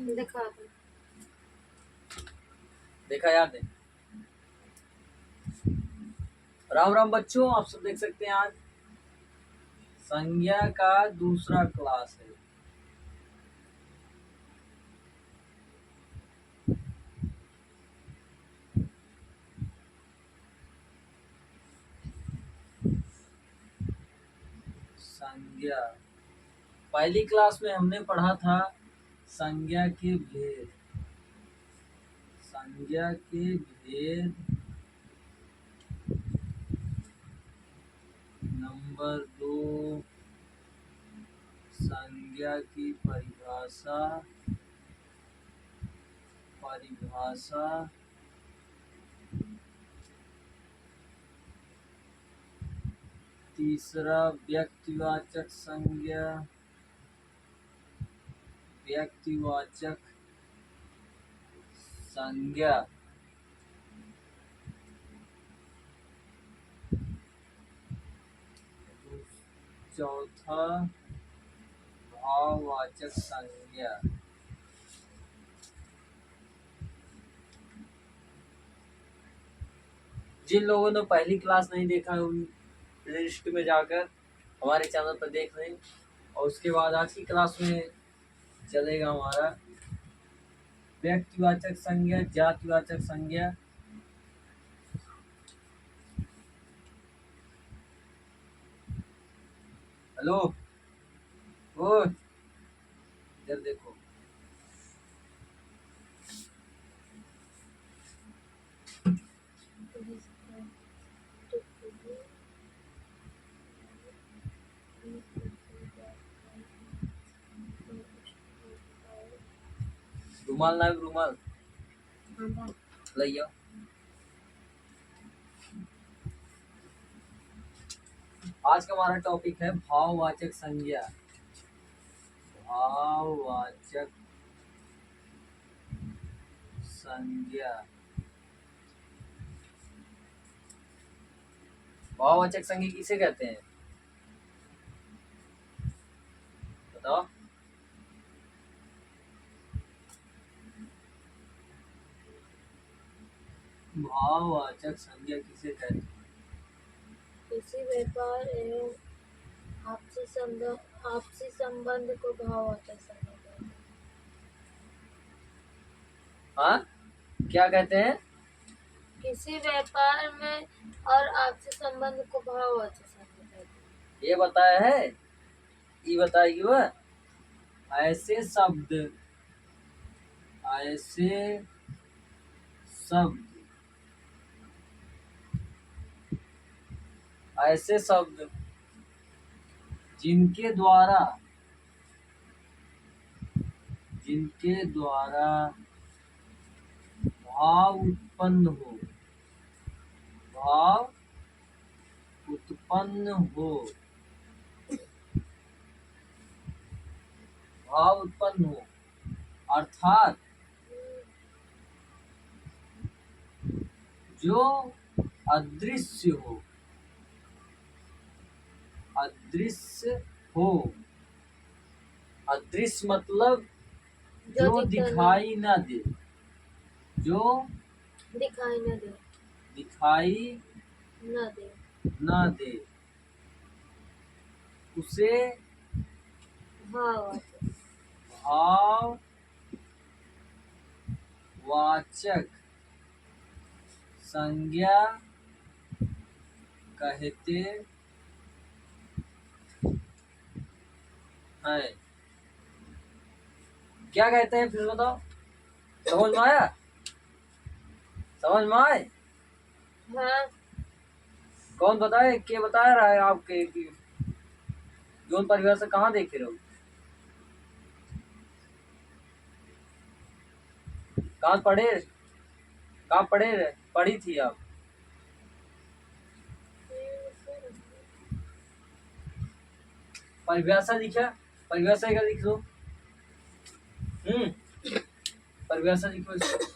दिखा दो। देखा याद है। राम राम बच्चों, आप सब देख सकते हैं आज संज्ञा का दूसरा क्लास है। संज्ञा पहली क्लास में हमने पढ़ा था संज्ञा के भेद। संज्ञा के भेद नंबर 2, संज्ञा की परिभाषा। तीसरा व्यक्तिवाचक संज्ञा। चौथा भाववाचक संज्ञा। जिन लोगों ने पहली क्लास नहीं देखा है उन प्लेलिस्ट में जाकर हमारे चैनल पर देख लें। और उसके बाद आज की क्लास में चलेगा हमारा व्यक्तिवाचक संज्ञा, जातिवाचक संज्ञा। हेलो, ओ इधर देखो। रुमाल ना, रुमाल लइयो। आज का हमारा टॉपिक है भाववाचक संज्ञा। भाववाचक संज्ञा। भाववाचक संज्ञा किसे कहते हैं बताओ। भाववाचक संज्ञा किसे कहते हैं? किसी व्यापार एवं आपसी संबंध को भाववाचक संज्ञा कहते हैं। हाँ, क्या कहते हैं? किसी व्यापार में और आपसी संबंध को भाववाचक संज्ञा कहते हैं। ये बताया है, ये बताएगी वह। ऐसे शब्द जिनके द्वारा भाव उत्पन्न हो अर्थात जो अदृश्य हो। अदृश्य मतलब जो दिखाई न दे। जो दिखाई न दे उसे भाववाचक संज्ञा कहते हैं। क्या कहते हैं फिर बताओ। समझ में आया? समझ में आए? हाँ। कौन बताए? के बता रहा है आपके कि जोन परिवार से कहाँ देखे रहो? कहाँ पढ़ी थी आप? परिभाषा लिखा? परिभाषा का लिख लो। परिभाषा लिखो इसको।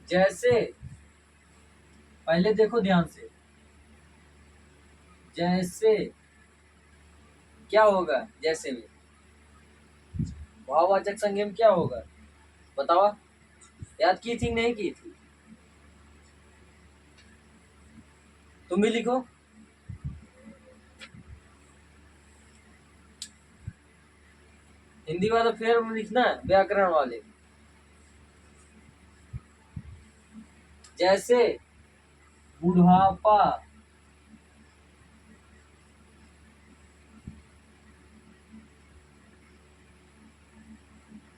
जैसे पहले देखो ध्यान से। जैसे क्या होगा? जैसे में भाववाचक संज्ञा में क्या होगा? बताओ, याद की थी नहीं की थी? तुम भी लिखो। हिंदी वाला फिर लिखना है, व्याकरण वाले। जैसे बुढ़ापा,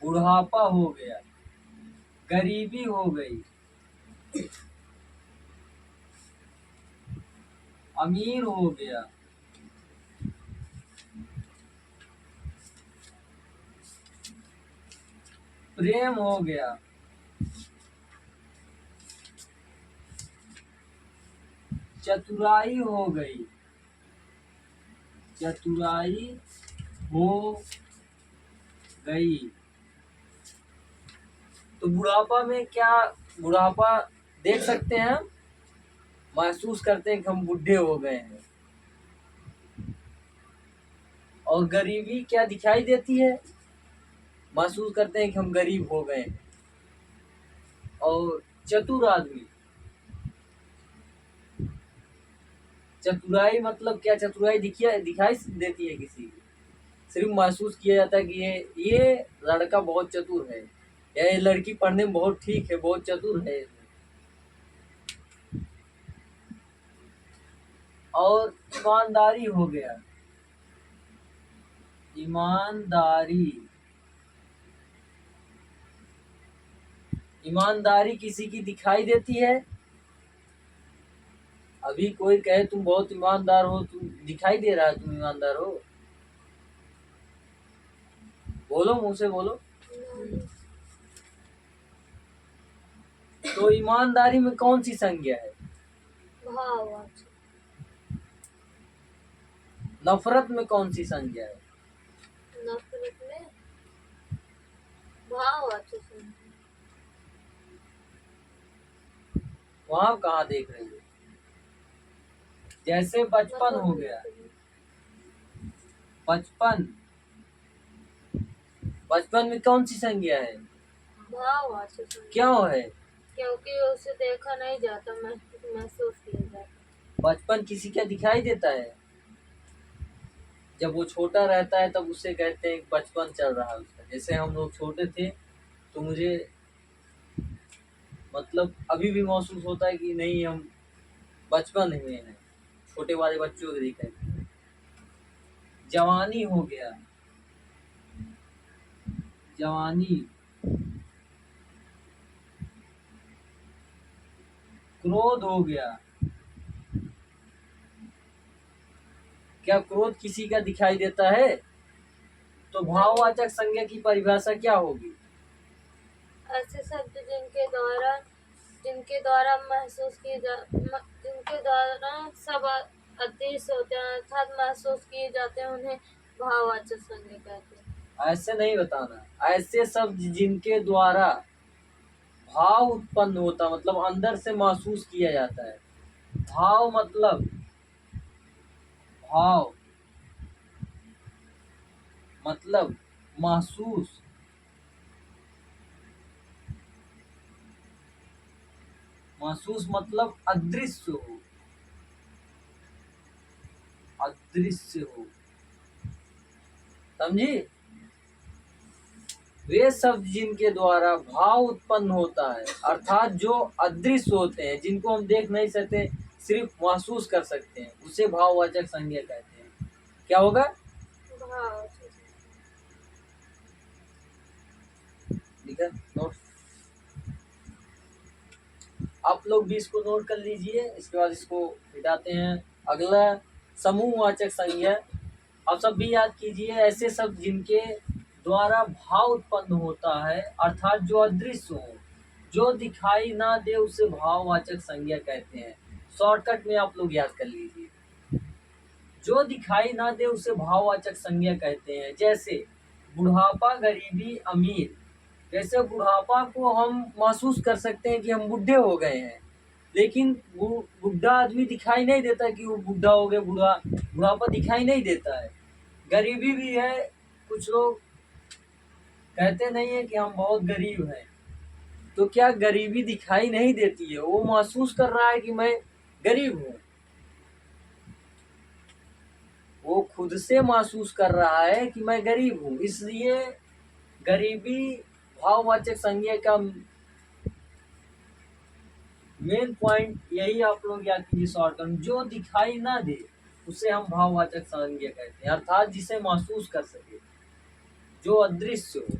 बुढ़ापा हो गया, गरीबी हो गई, अमीर हो गया, प्रेम हो गया, चतुराई हो गई, चतुराई हो गई। तो बुढ़ापा में क्या, बुढ़ापा देख सकते हैं हम, महसूस करते हैं कि हम बूढ़े हो गए हैं। और गरीबी क्या दिखाई देती है, महसूस करते हैं कि हम गरीब हो गए हैं। और चतुर आदमी, चतुराई मतलब क्या, चतुराई दिखाई देती है किसी की, सिर्फ महसूस किया जाता है कि ये लड़का बहुत चतुर है, या ये लड़की पढ़ने में बहुत ठीक है, बहुत चतुर है। और ईमानदारी हो गया, ईमानदारी, ईमानदारी किसी की दिखाई देती है। अभी कोई कहे तुम बहुत ईमानदार हो, तुम दिखाई दे रहा है तुम ईमानदार हो? बोलो, मुंह से बोलो। तो ईमानदारी में कौन सी संज्ञा है? भाववाचक। नफरत में कौन सी संज्ञा है? नफरत में भाववाचक संज्ञा। वहां कहाँ देख रही हो? जैसे बचपन हो गया, बचपन, बचपन में कौन सी संज्ञा है? भाववाचक संज्ञा। क्यों है? क्योंकि उसे देखा नहीं जाता, महसूस किया जाता। बचपन किसी का दिखाई देता है? जब वो छोटा रहता है तब उसे कहते हैं बचपन चल रहा है उसका। जैसे हम लोग छोटे थे तो मुझे मतलब अभी भी महसूस होता है कि नहीं, हम बचपन में हैं, छोटे वाले बच्चों को दिखाई। जवानी हो गया, जवानी, क्रोध हो गया, क्या क्रोध किसी का दिखाई देता है? तो भाववाचक संज्ञा की परिभाषा क्या होगी? ऐसे शब्द जिनके द्वारा महसूस किए जिनके द्वारा सब अदृश्य होते हैं, अर्थात महसूस किए जाते हैं, उन्हें भाववाचक संज्ञा कहते हैं। ऐसे नहीं बताना, ऐसे शब्द जिनके द्वारा भाव उत्पन्न होता, मतलब अंदर से महसूस किया जाता है। भाव मतलब, भाव मतलब महसूस, महसूस मतलब अदृश्य हो, अदृश्य हो, समझी? वे शब्द जिनके द्वारा भाव उत्पन्न होता है, अर्थात जो अदृश्य होते हैं, जिनको हम देख नहीं सकते, सिर्फ महसूस कर सकते हैं, उसे भाववाचक संज्ञा कहते हैं। क्या होगा? भाववाचक। लिखा नोट, आप लोग भी इसको नोट कर लीजिए। इसके बाद इसको मिटाते हैं। अगला समूहवाचक संज्ञा, आप सब भी याद कीजिए। ऐसे शब्द जिनके द्वारा भाव उत्पन्न होता है, अर्थात जो अदृश्य हो, जो दिखाई ना दे, उसे भाववाचक संज्ञा कहते हैं। शॉर्टकट में आप लोग याद कर लीजिए, जो दिखाई ना दे उसे भाववाचक संज्ञा कहते हैं। जैसे बुढ़ापा, गरीबी, अमीर। जैसे बुढ़ापा को हम महसूस कर सकते हैं कि हम बूढ़े हो गए हैं, लेकिन वो बुढ़ा आदमी दिखाई नहीं देता कि वो बुढ़ा हो गया, बुढ़ापा दिखाई नहीं देता है। गरीबी भी है, कुछ लोग कहते नहीं है कि हम बहुत गरीब हैं, तो क्या गरीबी दिखाई नहीं देती है? वो महसूस कर रहा है कि मैं गरीब हूँ, वो खुद से महसूस कर रहा है कि मैं गरीब हूँ। इसलिए गरीबी भाववाचक संज्ञा का मेन पॉइंट यही आप लोग याद कीजिए शॉर्ट टर्म, जो दिखाई ना दे उसे हम भाववाचक संज्ञा कहते हैं, अर्थात जिसे महसूस कर सके, जो अदृश्य हो।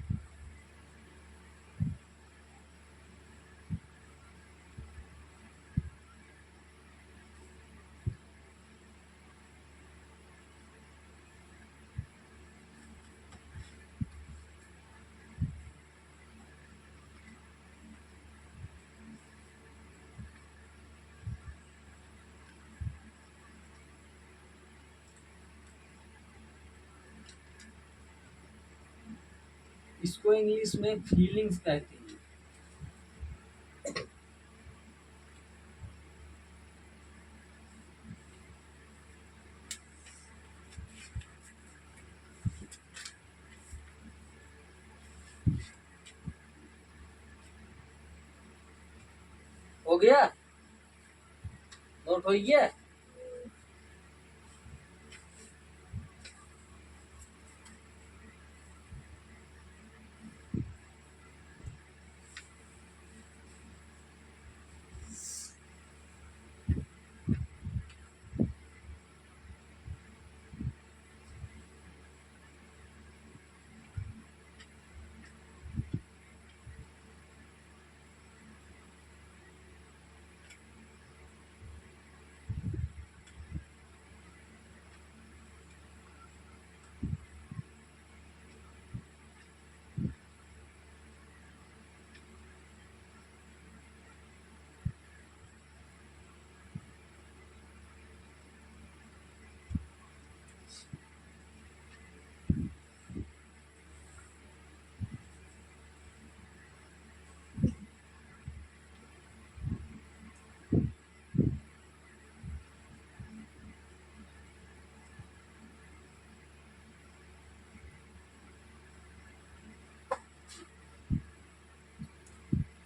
इसको इंग्लिश में फीलिंग्स कहते हैं। हो गया? नोट हो गया?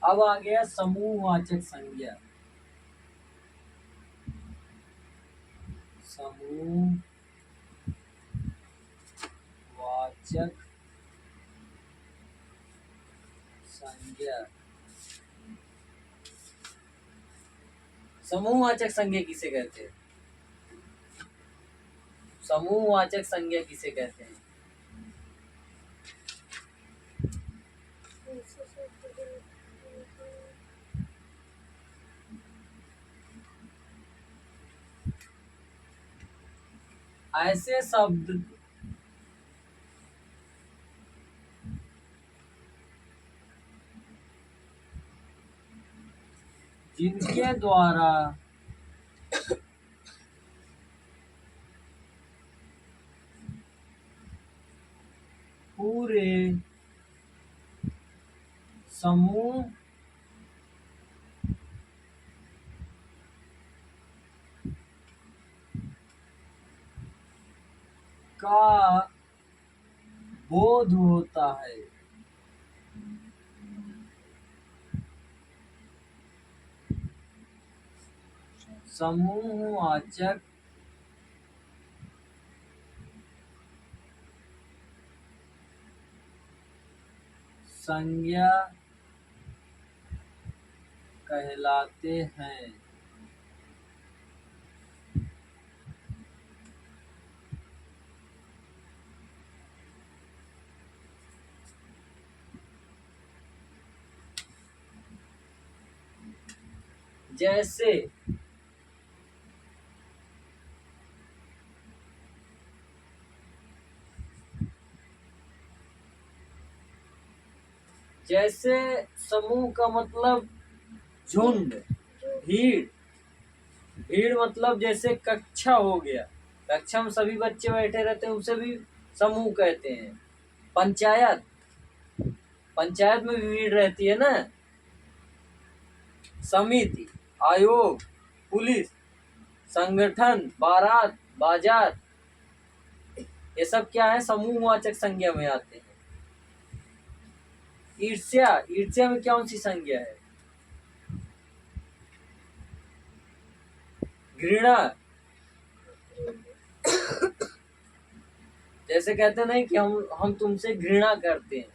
अब आ गया समूहवाचक संज्ञा। समूहवाचक संज्ञा। समूहवाचक संज्ञा किसे कहते हैं? समूहवाचक संज्ञा किसे कहते हैं? ऐसे शब्द जिनके ऐसे शब्द जिनके द्वारा पूरे समूह का बोध होता है। समूहवाचक संज्ञा कहलाते हैं। जैसे जैसे समूह का मतलब झुंड, भीड़। भीड़ मतलब जैसे कक्षा हो गया, कक्षा में सभी बच्चे बैठे रहते हैं, उसे भी समूह कहते हैं। पंचायत, पंचायत में भी भीड़ रहती है ना। समिति, आयोग, पुलिस, संगठन, बारात, बाजार, ये सब क्या है? समूहवाचक संज्ञा में आते हैं। ईर्ष्या, ईर्ष्या में कौन सी संज्ञा है? घृणा, जैसे कहते नहीं कि हम तुमसे घृणा करते हैं,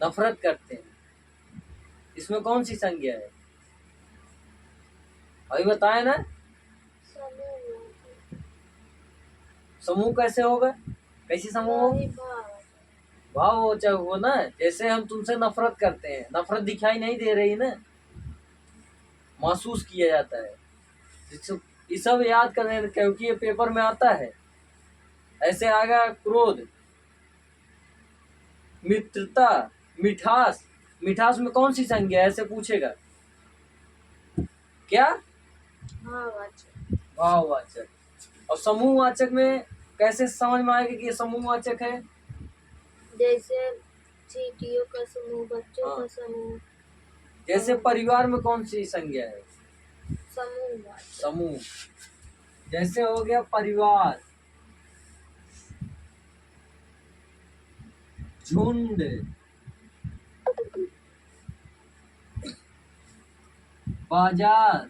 नफरत करते हैं, इसमें कौन सी संज्ञा है? अभी बताए ना। समूहवाचक। समूह कैसे होगा? कैसी समूह होगा? वही भाव। भाववाचक हो ना। जैसे हम तुमसे नफरत करते हैं, नफरत दिखाई नहीं दे रही ना, महसूस किया जाता है। ये सब याद करने, क्योंकि ये पेपर में आता है। ऐसे आएगा क्रोध, मित्रता, मिठास, मिठास में कौन सी संज्ञा है? ऐसे पूछेगा क्या? भाववाचक। भाववाचक। और समूहवाचक में कैसे समझ में आएगा कि ये समूहवाचक है? जैसे चींटियों का समूह, बच्चों हाँ। का समूह। जैसे परिवार में कौन सी संज्ञा है? समूहवाचक। समूह। जैसे हो गया परिवार, झुंड, बाजार,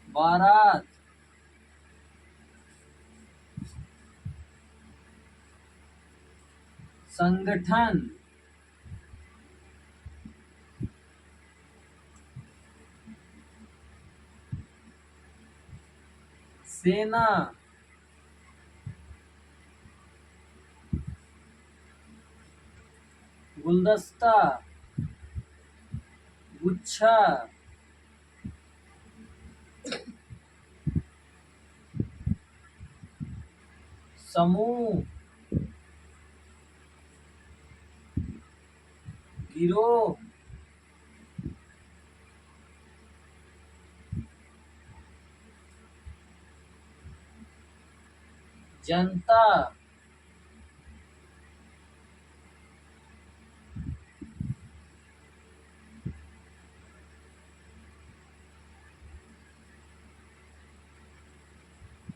बारात, संगठन, सेना, गुलदस्ता, गुच्छा, समूह, गिरोह, जनता,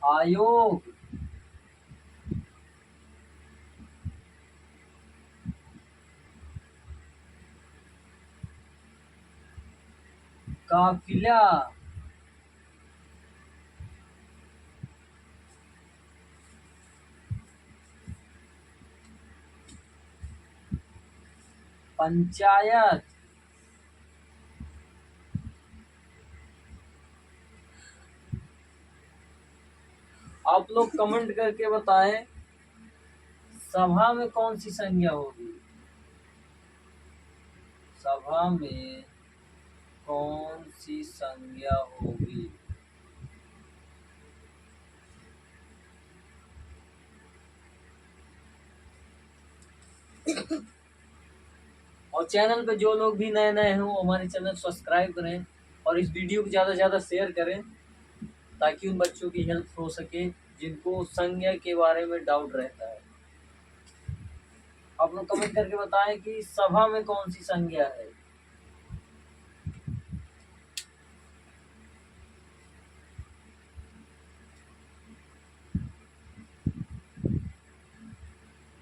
आयोग, काफिला, पंचायत, आप लोग कमेंट करके बताएं सभा में कौन सी संज्ञा होगी? सभा में कौन सी संज्ञा होगी? और चैनल पे जो लोग भी नए नए हों, हमारे चैनल सब्सक्राइब करें और इस वीडियो को ज़्यादा से ज़्यादा शेयर करें, ताकि उन बच्चों की हेल्प हो सके जिनको संज्ञा के बारे में डाउट रहता है। आप लोग कमेंट करके बताएं कि सभा में कौन सी संज्ञा है।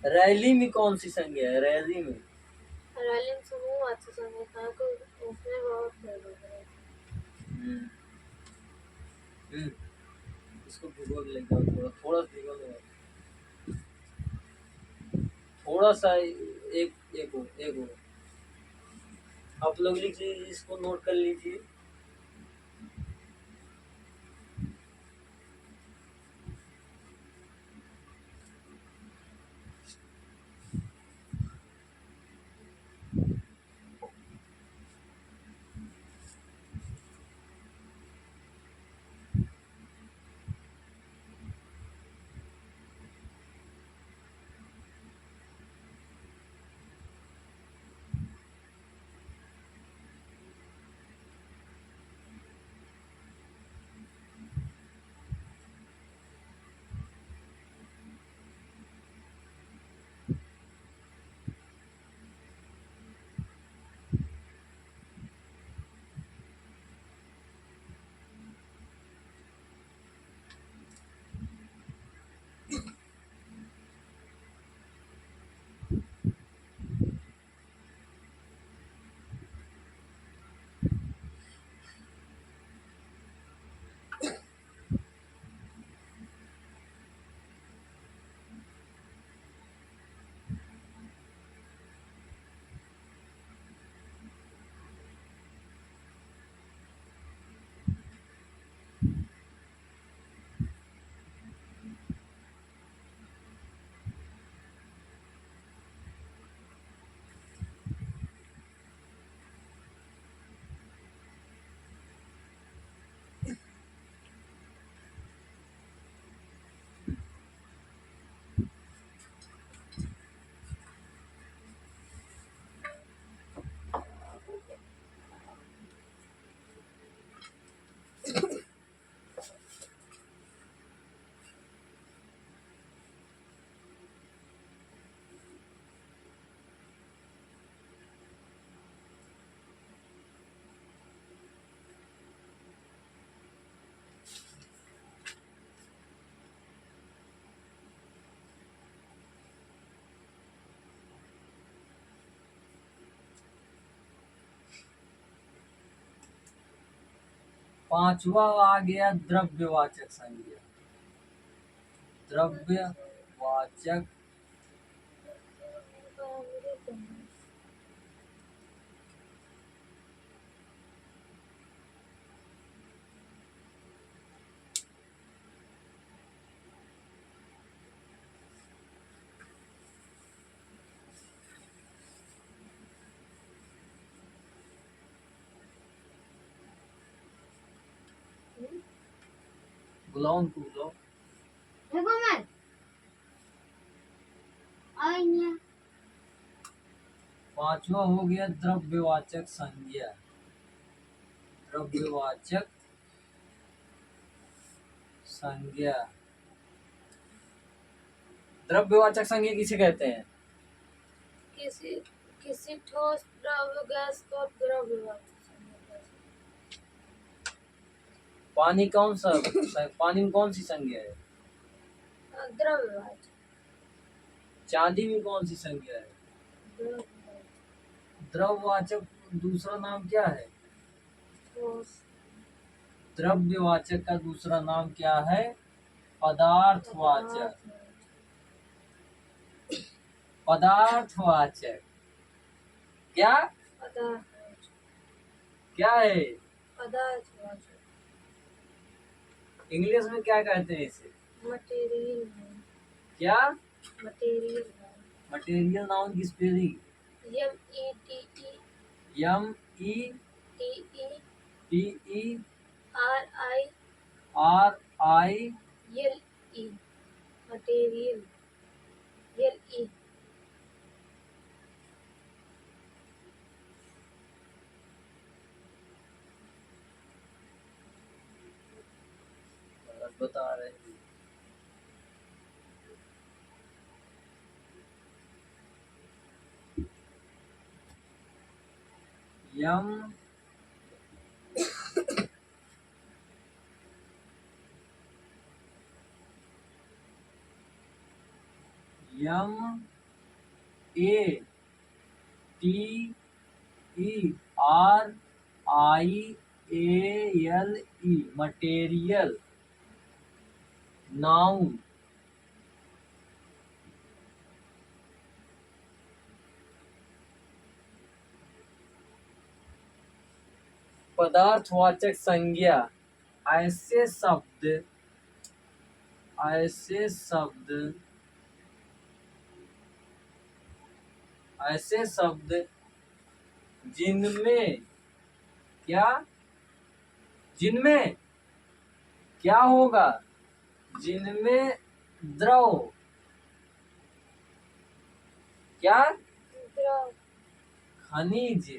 रैली में कौन सी संज्ञा है? रैली में समूहवाचक संज्ञा को उसमें बहुत प्रयोग है। इसको भिगो लेंगे, थोड़ा थोड़ा भिगो लेंगे, थोड़ा सा, एक एक हो। आप लोग लिख लीजिए, इसको नोट कर लीजिए। पांचवा आ गया द्रव्यवाचक संज्ञा। द्रव्यवाचक बुलाओ उनको बुलाओ। पांचवा हो गया द्रव्यवाचक संज्ञा। द्रव्यवाचक संज्ञा। द्रव्यवाचक संज्ञा किसे कहते हैं? किसी किसी ठोस द्रव्य गैस को द्रव्यवाचक संज्ञा कहते पानी कौन सा पानी में कौन सी संज्ञा है? हैं। द्रव्यवाचक चांदी में कौन सी संज्ञा है? द्रव्यवाचक द्रववाचक दूसरा नाम क्या है? ठोस द्रव्यवाचक का दूसरा नाम क्या है? पदार्थवाचक। पदार्थवाचक क्या पदार्थवाचक क्या है? पदार्थवाचक इंग्लिश में क्या कहते हैं इसे? मटेरियल नाउन क्या? मटेरियल नाउन मटेरियल नाउन की spelling METERIAL METERI material LE बता रहे हैं। यम METERIAL मटेरियल नाउन। पदार्थवाचक संज्ञा ऐसे शब्द ऐसे शब्द जिनमें क्या होगा? जिनमें द्रव क्या द्रव खनिज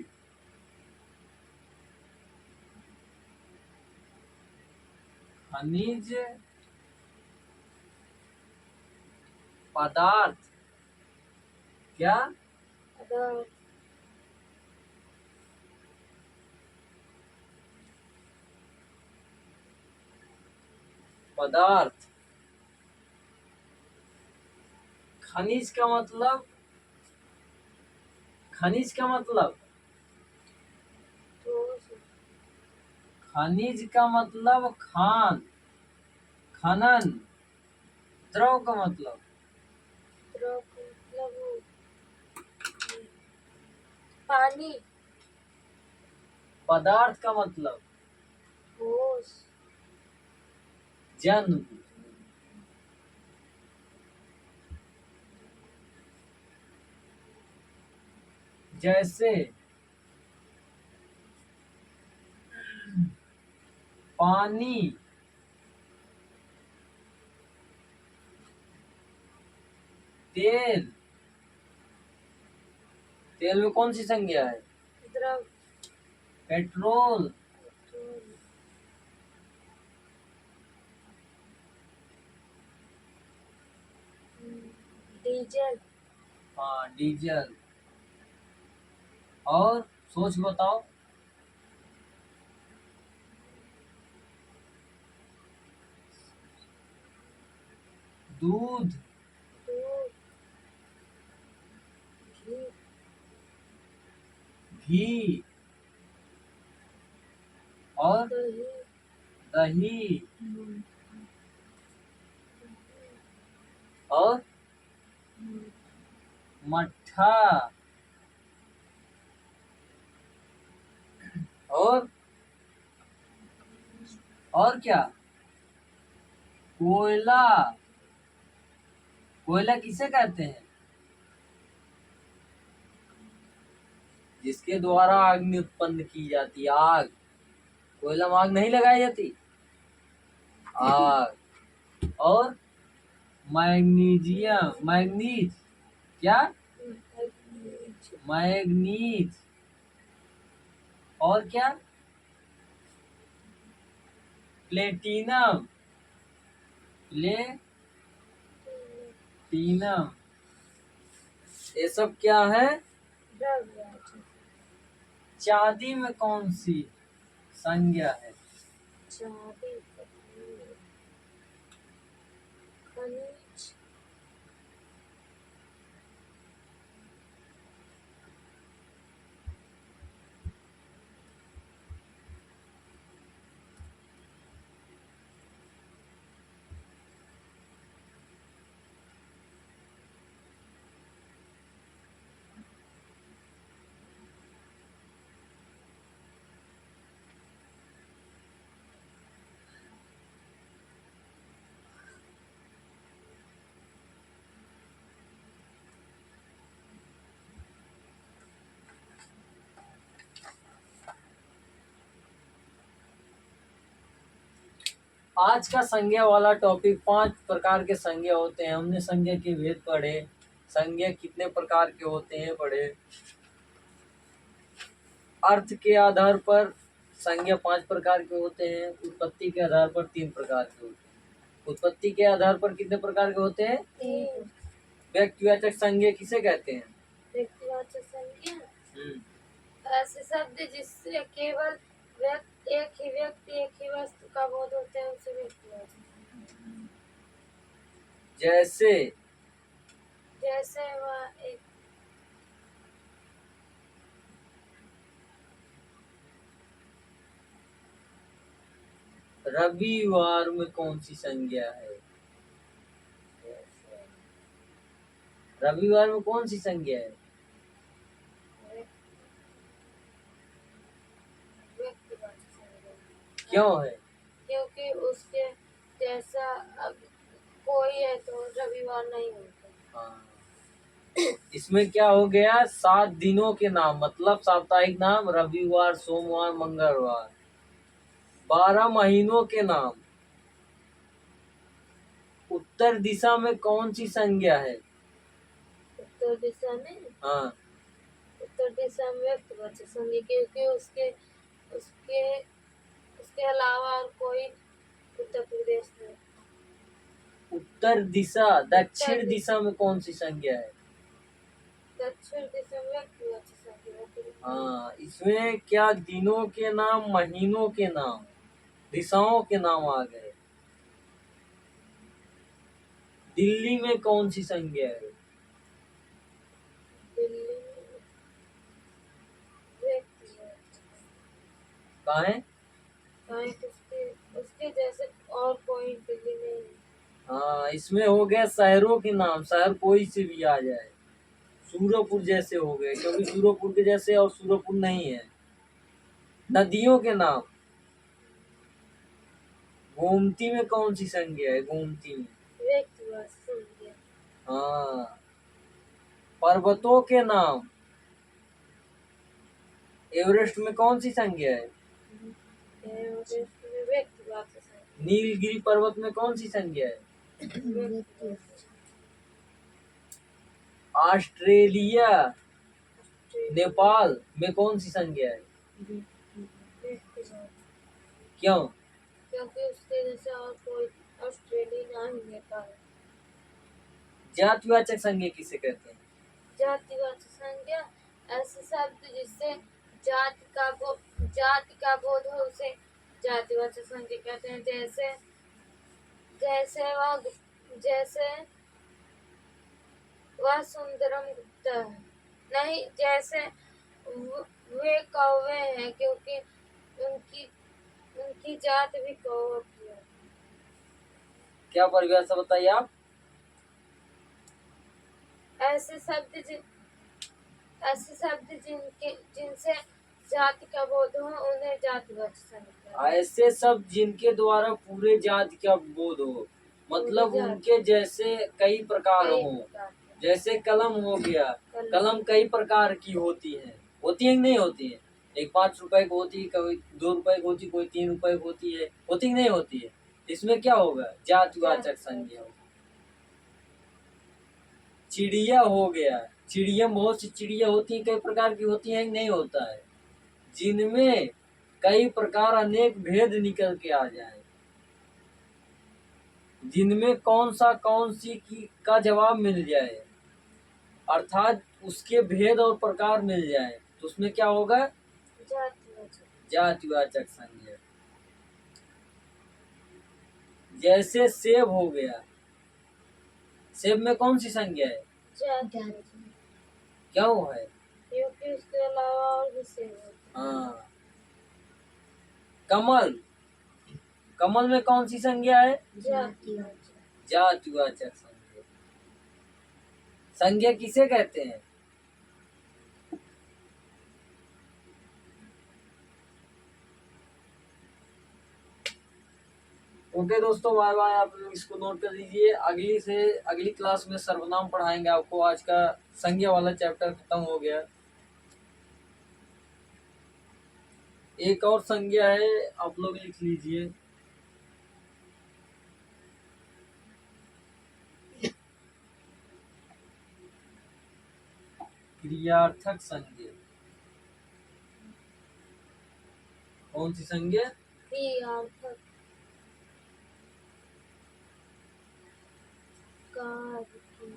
पदार्थ क्या पदार्थ पदार्थ। खनिज का मतलब ठोस खनिज का मतलब खनन। द्रव का मतलब द्रव का मतलब पानी। पदार्थ का मतलब ठोस जन्म। जैसे पानी तेल में कौन सी संज्ञा है? द्रव पेट्रोल डीजल हाँ डीजल। और सोच बताओ। दूध घी और दही दही और मट्ठा और क्या? कोयला। कोयला किसे कहते हैं? जिसके द्वारा अग्नि उत्पन्न की जाती है, आग। कोयला में आग नहीं लगाई जाती, आग। और मैग्नीज क्या? मैग्नीज। और क्या? प्लेटिनम। प्लेटिनम। ये सब क्या है? चांदी में कौन सी संज्ञा है? खनिज। आज का संज्ञा वाला टॉपिक 5 प्रकार के संज्ञा होते हैं। हमने संज्ञा के भेद पढ़े, संज्ञा कितने प्रकार के होते हैं पढ़े। अर्थ के आधार पर संज्ञा 5 प्रकार के होते हैं। उत्पत्ति के आधार पर 3 प्रकार के होते हैं। उत्पत्ति के आधार पर कितने प्रकार के होते हैं? 3। व्यक्तिवाचक संज्ञा किसे कहते हैं? व्यक्तिवाचक संज्ञा ऐसे शब्द जिससे केवल एक ही व्यक्ति, एक ही वस्तु का बोध होता है, उसे व्यक्तिवाचक संज्ञा। जैसे वह एक रविवार में कौन सी संज्ञा है? रविवार में कौन सी संज्ञा है? व्यक्तिवाचक संज्ञा। क्यों है? क्योंकि उसके जैसा अब कोई है तो रविवार नहीं होता। हाँ। इसमें क्या हो गया? 7 दिनों के नाम, मतलब साप्ताहिक नाम, रविवार, सोमवार, मंगलवार। 12 महीनों के नाम। उत्तर दिशा में कौन सी संज्ञा है? उत्तर दिशा में हाँ, उत्तर दिशा में व्यक्तिवाचक संज्ञा, क्योंकि उसके उसके उसके अलावा और कोई उत्तर प्रदेश में। उत्तर दिशा। दक्षिण दिशा में कौन सी संज्ञा है? दक्षिण दिशा में व्यक्तिवाचक संज्ञा। हाँ, इसमें क्या दिनों के नाम, महीनों के नाम, दिशाओं के नाम आ गए। दिल्ली में कौन सी संज्ञा है? दिल्ली में व्यक्तिवाचक। कहाँ है? उसके उसके जैसे और कोई दिल्ली नहीं है। हाँ, इसमें हो गया शहरों के नाम, शहर कोई से भी आ जाए। सूरजपुर जैसे हो गए, क्योंकि सूरजपुर के जैसे और सूरजपुर नहीं है। नदियों के नाम। गोमती में कौन सी संज्ञा है? गोमती में व्यक्तिवाचक संज्ञा। हाँ। पर्वतों के नाम। एवरेस्ट में कौन सी संज्ञा है? एवरेस्ट में व्यक्तिवाचक संज्ञा। नीलगिरी पर्वत में कौन सी संज्ञा है? ऑस्ट्रेलिया, नेपाल में कौन सी संज्ञा है? क्यों? क्योंकि उसके जैसे और कोई ऑस्ट्रेलिया नहीं नेपाल। जातिवाचक संज्ञा किसे कहते हैं? जातिवाचक संज्ञा ऐसे शब्द जिससे जाति का बोध हो उसे जातिवाचक संज्ञा कहते हैं। जैसे जैसे वह सुंदरम गुप्ता है, नहीं जैसे वे कौवे हैं, क्योंकि उनकी उनकी जात भी कहो होती है। क्या परिभाषा बताइए आप? ऐसे शब्द जिनसे जाति का बोध हो उन्हें जातिवाचक संज्ञा। ऐसे शब्द जिनके द्वारा पूरे जाति का बोध हो, मतलब पूरे जाति। उनके जैसे कई प्रकार कई हो। प्रकार के। जैसे कलम हो गया, कलम कई प्रकार की होती है कि नहीं होती है? एक 5 रुपए की होती है, कोई 2 रुपए की होती है, कोई 3 रुपए की होती है कि नहीं होती है? इसमें क्या होगा? जातिवाचक संज्ञा होगा। चिड़िया हो गया, चिड़िया बहुत सी चिड़िया होती है, कई प्रकार की होती है कि नहीं होता है? जिनमें कई प्रकार अनेक भेद निकल के आ जाए, जिनमें कौन सी की का जवाब मिल जाए, अर्थात उसके भेद और प्रकार मिल जाए, तो उसमें क्या होगा? जातिवाचक संज्ञा। जैसे सेब हो गया, सेब में कौन सी संज्ञा है? क्यों है? क्योंकि उसके अलावा और भी सेब होते हैं। हाँ। कमल, कमल में कौन सी संज्ञा है? जातिवाचक संज्ञा। संज्ञा किसे कहते हैं? ओके दोस्तों, बाय बाय। आप लोग इसको नोट कर लीजिए। अगली क्लास में सर्वनाम पढ़ाएंगे आपको। आज का संज्ञा वाला चैप्टर खत्म हो गया। एक और संज्ञा है, आप लोग लिख लीजिए। क्रियार्थक संज्ञा। कौन सी संज्ञा? क्रियार्थक। कार्य की।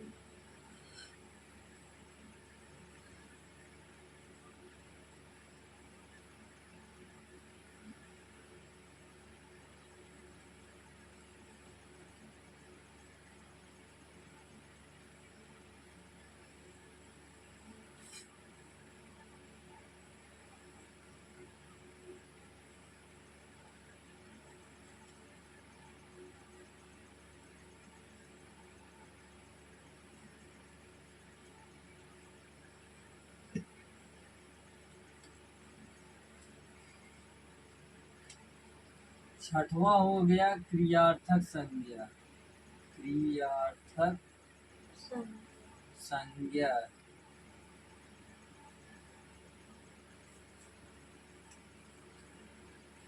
छठवां हो गया क्रियार्थक संज्ञा। क्रियार्थक संज्ञा।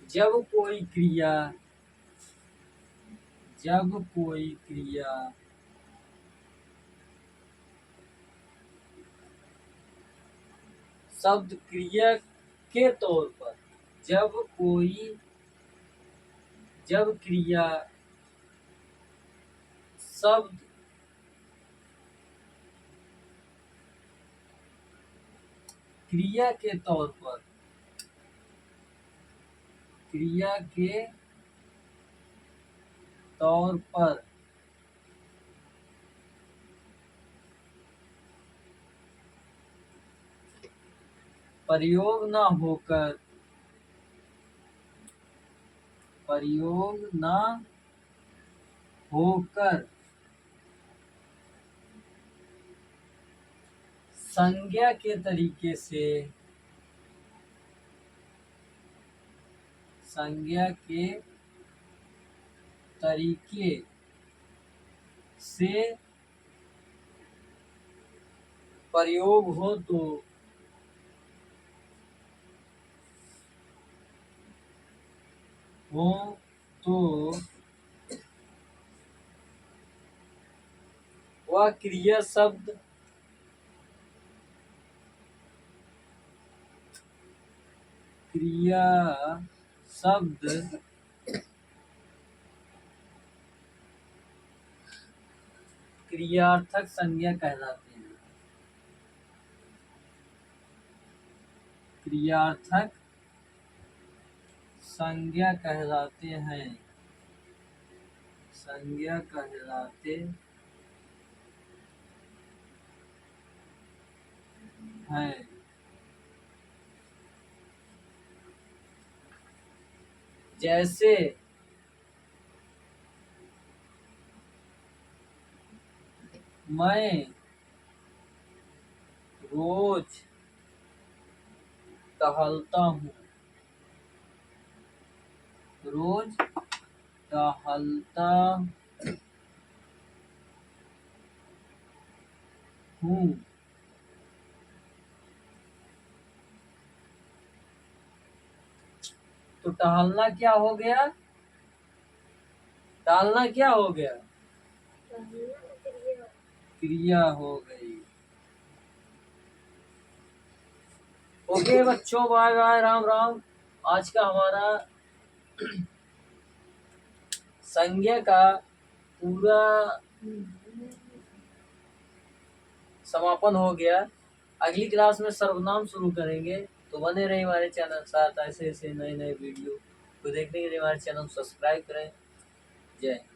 जब कोई क्रिया शब्द क्रिया के तौर पर, जब क्रिया शब्द क्रिया के तौर पर प्रयोग न होकर संज्ञा के तरीके से प्रयोग हो तो वह क्रिया शब्द क्रियार्थक संज्ञा कहलाते हैं। क्रियार्थक संज्ञा कहलाते हैं। जैसे मैं रोज टहलता हूँ, रोज टहलता हूँ। तो टहलना क्या हो गया? टहलना क्या हो गया? क्रिया हो गई। ओके बच्चों, बाय बाय, राम राम। आज का हमारा संज्ञा का पूरा समापन हो गया। अगली क्लास में सर्वनाम शुरू करेंगे, तो बने रहे हमारे चैनल साथ। ऐसे ऐसे नए नए वीडियो को देखने के लिए हमारे चैनल को सब्सक्राइब करें। जय हिंद।